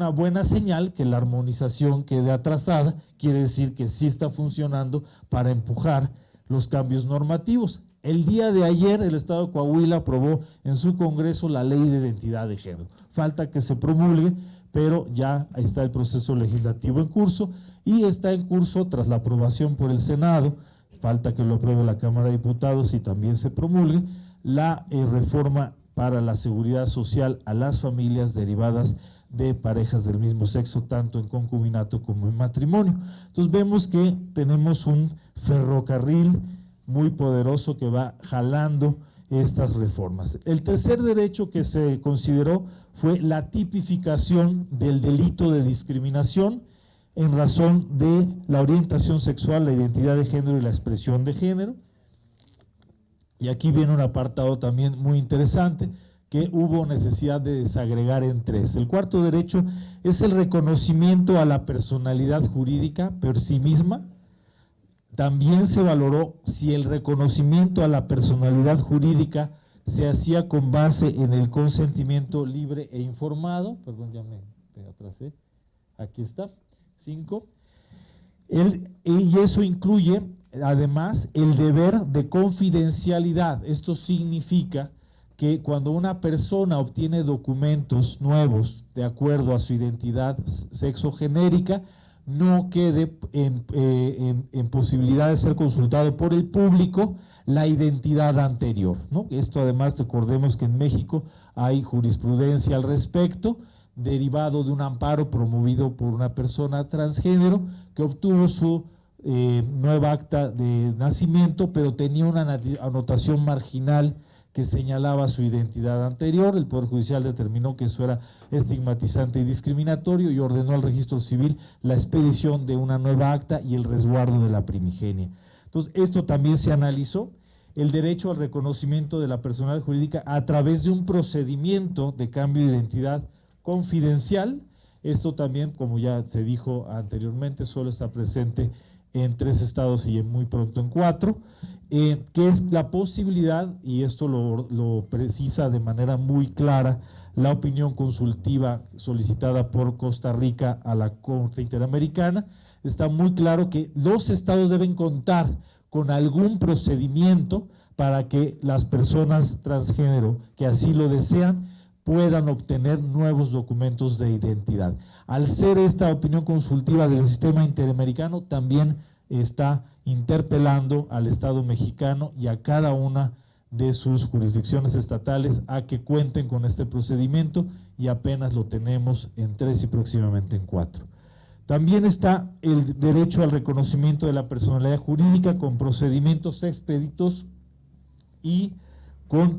buena señal que la armonización quede atrasada, quiere decir que sí está funcionando para empujar los cambios normativos. El día de ayer el Estado de Coahuila aprobó en su Congreso la Ley de Identidad de Género. Falta que se promulgue, pero ya está el proceso legislativo en curso y está en curso tras la aprobación por el Senado, falta que lo apruebe la Cámara de Diputados y también se promulgue, la reforma para la seguridad social a las familias derivadas de parejas del mismo sexo, tanto en concubinato como en matrimonio. Entonces vemos que tenemos un ferrocarril muy poderoso que va jalando estas reformas. El tercer derecho que se consideró fue la tipificación del delito de discriminación en razón de la orientación sexual, la identidad de género y la expresión de género. Y aquí viene un apartado también muy interesante, que hubo necesidad de desagregar en tres. El cuarto derecho es el reconocimiento a la personalidad jurídica por sí misma. También se valoró si el reconocimiento a la personalidad jurídica se hacía con base en el consentimiento libre e informado. Perdón, ya me atrasé. Aquí está. 5. Y eso incluye además el deber de confidencialidad. Esto significa que cuando una persona obtiene documentos nuevos de acuerdo a su identidad sexogenérica, no quede en posibilidad de ser consultado por el público la identidad anterior, ¿no? Esto además, recordemos que en México hay jurisprudencia al respecto, derivado de un amparo promovido por una persona transgénero que obtuvo su nueva acta de nacimiento, pero tenía una anotación marginal que señalaba su identidad anterior. El Poder Judicial determinó que eso era estigmatizante y discriminatorio y ordenó al Registro Civil la expedición de una nueva acta y el resguardo de la primigenia. Entonces, esto también se analizó, el derecho al reconocimiento de la personalidad jurídica a través de un procedimiento de cambio de identidad confidencial. Esto también, como ya se dijo anteriormente, solo está presente en 3 estados y muy pronto en 4, que es la posibilidad, y esto lo precisa de manera muy clara la opinión consultiva solicitada por Costa Rica a la Corte Interamericana. Está muy claro que los estados deben contar con algún procedimiento para que las personas transgénero que así lo desean puedan obtener nuevos documentos de identidad. Al ser esta opinión consultiva del sistema interamericano, también está interpelando al Estado mexicano y a cada una de sus jurisdicciones estatales a que cuenten con este procedimiento, y apenas lo tenemos en 3 y próximamente en 4. También está el derecho al reconocimiento de la personalidad jurídica con procedimientos expeditos y con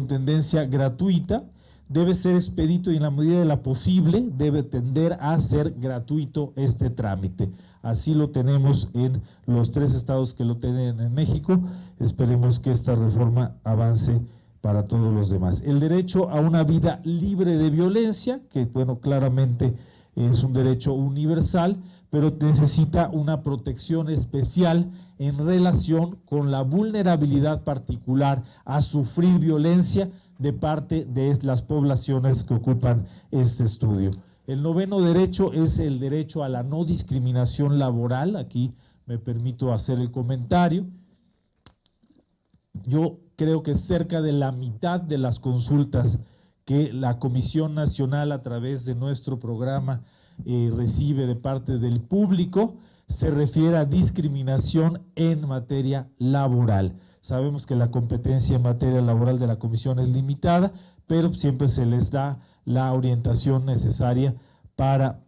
tendencia gratuita. Debe ser expedito y en la medida de la posible debe tender a ser gratuito este trámite. Así lo tenemos en los 3 estados que lo tienen en México. Esperemos que esta reforma avance para todos los demás. El derecho a una vida libre de violencia, que bueno, claramente es un derecho universal, pero necesita una protección especial en relación con la vulnerabilidad particular a sufrir violencia de parte de las poblaciones que ocupan este estudio. El 9º derecho es el derecho a la no discriminación laboral. Aquí me permito hacer el comentario. Yo creo que cerca de la mitad de las consultas que la Comisión Nacional a través de nuestro programa recibe de parte del público se refiere a discriminación en materia laboral. Sabemos que la competencia en materia laboral de la Comisión es limitada, pero siempre se les da la orientación necesaria para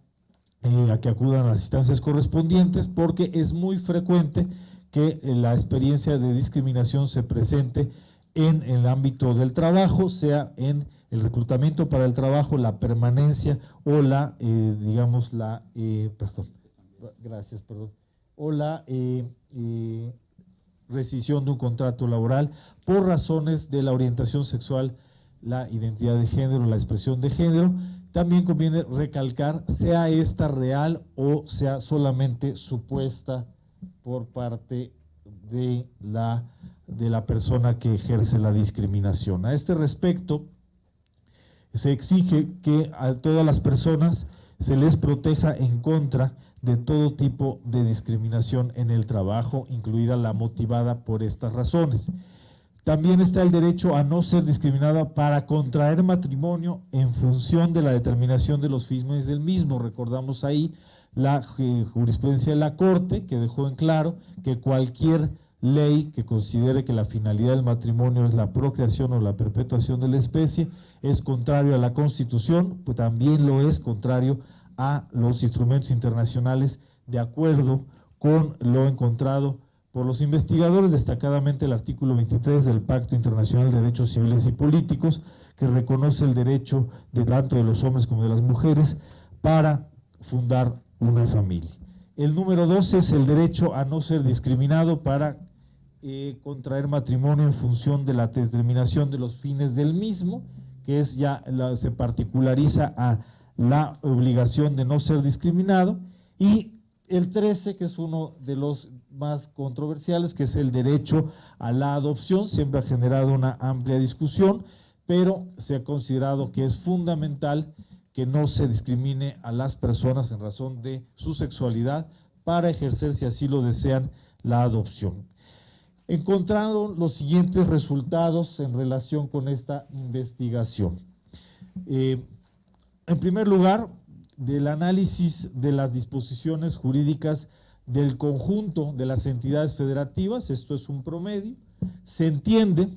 a que acudan a las instancias correspondientes, porque es muy frecuente que la experiencia de discriminación se presente en el ámbito del trabajo, sea en el reclutamiento para el trabajo, la permanencia o la, rescisión de un contrato laboral por razones de la orientación sexual, la identidad de género, la expresión de género. También conviene recalcar, sea esta real o sea solamente supuesta por parte de la persona que ejerce la discriminación. A este respecto, se exige que a todas las personas se les proteja en contra de todo tipo de discriminación en el trabajo, incluida la motivada por estas razones. También está el derecho a no ser discriminada para contraer matrimonio en función de la determinación de los fines del mismo. Recordamos ahí la jurisprudencia de la Corte, que dejó en claro que cualquier ley que considere que la finalidad del matrimonio es la procreación o la perpetuación de la especie es contrario a la Constitución, pues también lo es contrario a los instrumentos internacionales, de acuerdo con lo encontrado por los investigadores, destacadamente el artículo 23 del Pacto Internacional de Derechos Civiles y Políticos, que reconoce el derecho de tanto de los hombres como de las mujeres para fundar una familia. El número 2 es el derecho a no ser discriminado para contraer matrimonio en función de la determinación de los fines del mismo, que es ya se particulariza a la obligación de no ser discriminado, y el 13, que es uno de los más controversiales, que es el derecho a la adopción, siempre ha generado una amplia discusión, pero se ha considerado que es fundamental que no se discrimine a las personas en razón de su sexualidad para ejercer, si así lo desean, la adopción. Encontraron los siguientes resultados en relación con esta investigación. En primer lugar, del análisis de las disposiciones jurídicas del conjunto de las entidades federativas, esto es un promedio, se entiende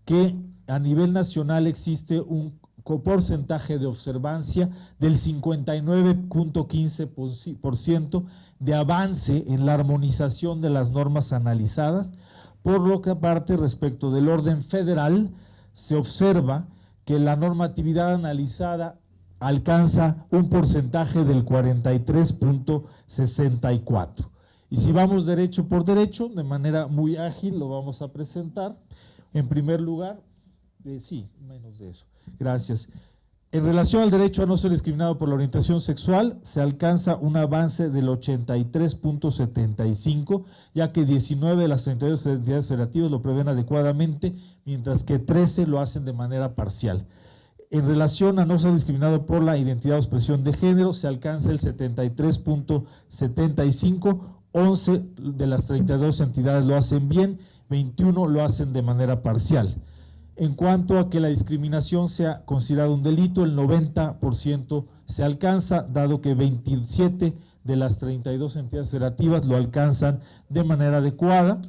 que a nivel nacional existe un porcentaje de observancia del 59.15% de avance en la armonización de las normas analizadas, por lo que aparte respecto del orden federal se observa que la normatividad analizada alcanza un porcentaje del 43.64. Y si vamos derecho por derecho, de manera muy ágil lo vamos a presentar. En primer lugar, sí, menos de eso, gracias. En relación al derecho a no ser discriminado por la orientación sexual, se alcanza un avance del 83.75, ya que 19 de las 32 entidades federativas lo prevén adecuadamente, mientras que 13 lo hacen de manera parcial. En relación a no ser discriminado por la identidad o expresión de género, se alcanza el 73.75, 11 de las 32 entidades lo hacen bien, 21 lo hacen de manera parcial. En cuanto a que la discriminación sea considerada un delito, el 90% se alcanza, dado que 27 de las 32 entidades federativas lo alcanzan de manera adecuada,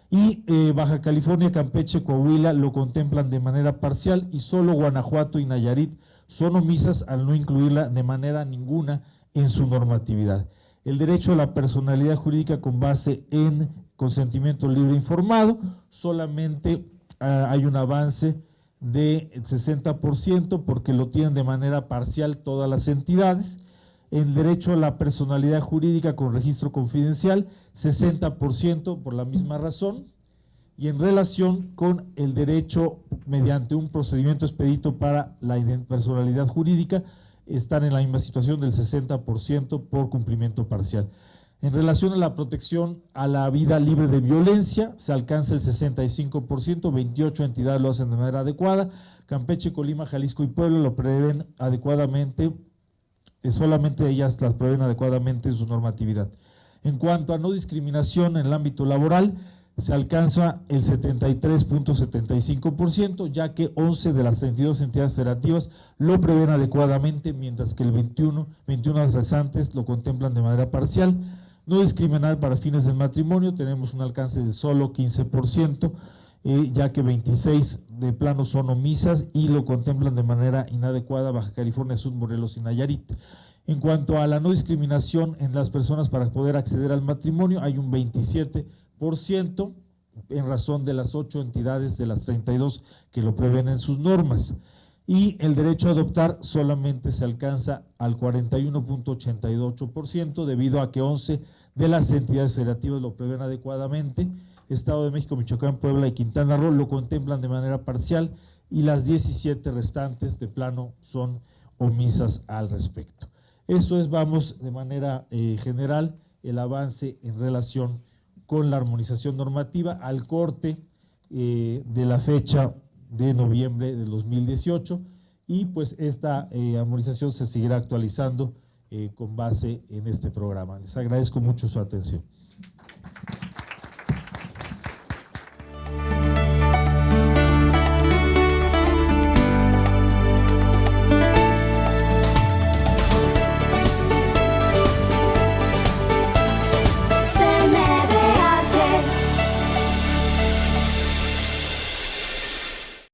y Baja California, Campeche, Coahuila lo contemplan de manera parcial, y solo Guanajuato y Nayarit son omisas al no incluirla de manera ninguna en su normatividad. El derecho a la personalidad jurídica con base en consentimiento libre e informado, solamente hay un avance de 60% porque lo tienen de manera parcial todas las entidades. El derecho a la personalidad jurídica con registro confidencial, 60% por la misma razón. Y en relación con el derecho mediante un procedimiento expedito para la personalidad jurídica, están en la misma situación del 60% por cumplimiento parcial. En relación a la protección a la vida libre de violencia, se alcanza el 65%, 28 entidades lo hacen de manera adecuada. Campeche, Colima, Jalisco y Puebla lo prevén adecuadamente, solamente ellas las prevén adecuadamente en su normatividad. En cuanto a no discriminación en el ámbito laboral, se alcanza el 73.75%, ya que 11 de las 32 entidades federativas lo prevén adecuadamente, mientras que el 21 restantes lo contemplan de manera parcial. No discriminar para fines del matrimonio, tenemos un alcance del solo 15%, ya que 26 de plano son omisas y lo contemplan de manera inadecuada Baja California Sur, Morelos y Nayarit. En cuanto a la no discriminación en las personas para poder acceder al matrimonio, hay un 27% en razón de las 8 entidades de las 32 que lo prevén en sus normas. Y el derecho a adoptar solamente se alcanza al 41.88% debido a que 11 de las entidades federativas lo prevén adecuadamente. Estado de México, Michoacán, Puebla y Quintana Roo lo contemplan de manera parcial y las 17 restantes de plano son omisas al respecto. Eso es, vamos, de manera general, el avance en relación con la armonización normativa al corte de la fecha de noviembre del 2018, y pues esta armonización se seguirá actualizando con base en este programa. Les agradezco mucho su atención.